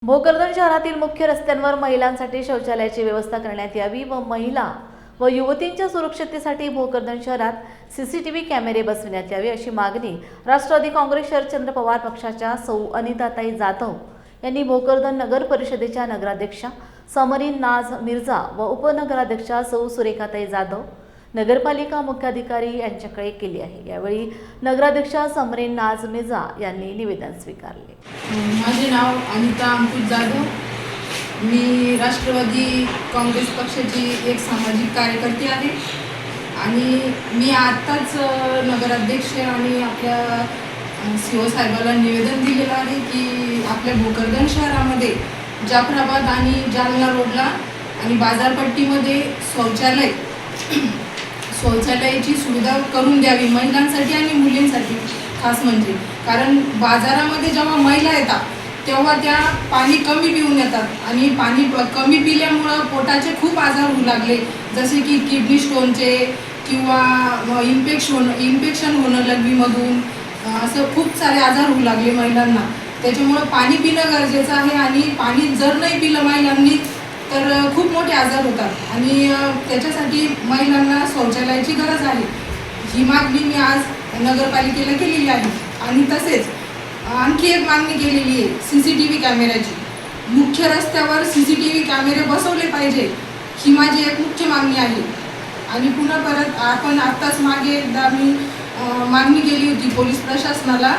भोकरदन शहरातील मुख्य रस्त्यांवर महिलांसाठी शौचालयाची व्यवस्था करण्यात यावी व महिला व युवतींच्या सुरक्षिततेसाठी भोकरदन शहरात सीसीटीव्ही कॅमेरे बसविण्यात यावे अशी मागणी राष्ट्रवादी काँग्रेस शरदचंद्र पवार पक्षाच्या सौ अनिताताई जाधव यांनी भोकरदन नगर परिषदेच्या नगराध्यक्षा समरीन नाज मिर्झा व उपनगराध्यक्षा सौ सुरेखाताई जाधव नगरपालिका मुख्याधिकारी यांच्याकडे केली आहे। यावेळी नगराध्यक्षा समरीन नाज मिर्झा यांनी निवेदन स्वीकारले। माझे नाव अनिता अंकुश जाधव, मी राष्ट्रवादी काँग्रेस पक्षाची एक सामाजिक कार्यकर्ती आहे आणि मी आत्ताच नगराध्यक्ष आणि आपल्या सीओ साहेबाला निवेदन दिलेलं आहे की आपल्या भोकरदन शहरामध्ये जाफराबाद आणि जालना रोडला आणि बाजारपट्टीमध्ये शौचालयाची सुविधा करून द्यावी महिलांसाठी आणि मुलींसाठी खास म्हणजे, कारण बाजारामध्ये जेव्हा महिला येतात तेव्हा त्या पाणी कमी पिऊन येतात आणि पाणी कमी पिल्यामुळं पोटाचे खूप आजार होऊ लागले, जसे की किडनी स्टोनचे किंवा इन्फेक्शन होणं लघवीमधून, असं खूप सारे आजार होऊ लागले महिलांना। त्याच्यामुळं पाणी पिणं गरजेचं आहे आणि पाणी जर नाही पिलं महिलांनी तर खूप मोठे आजार होतात आणि त्याच्यासाठी महिलांना शौचालयाची गरज आहे। ही मागणी मी आज नगरपालिकेला केलेली आहे आणि तसेच आणखी एक मागणी केलेली आहे सीसीटीव्ही कॅमेऱ्याची। मुख्य रस्त्यावर सीसीटीव्ही कॅमेरे बसवले पाहिजे, ही माझी एक मुख्य मागणी आहे। आणि पुन्हा परत आपण आत्ताच मागे एकदा मी मागणी केली होती पोलीस प्रशासनाला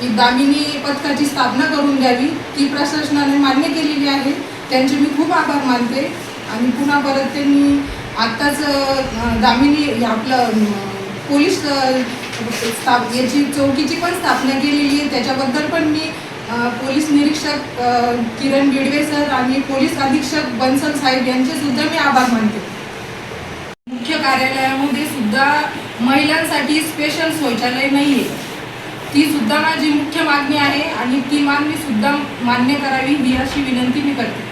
की दामिनी पथकाची स्थापना करून द्यावी, ती प्रशासनाने मान्य केलेली आहे, त्यांचे मी खूप आभार मानते। आणि पुन्हा परत त्यांनी आत्ताच दामिनी आपलं पोलीस याची चौकीची पण स्थापना केलेली आहे, त्याच्याबद्दल पण मी पोलीस निरीक्षक किरण बिडवे सर आणि पोलीस अधीक्षक बन्सल साहेब यांचे सुद्धा मी आभार मानते। मुख्य कार्यालयामध्ये सुद्धा महिलांसाठी स्पेशल शौचालय नाही आहे, ती सुद्धा माझी मुख्य मागणी आहे आणि ती मागणी सुद्धा मान्य करावी ही अशी विनंती मी करते।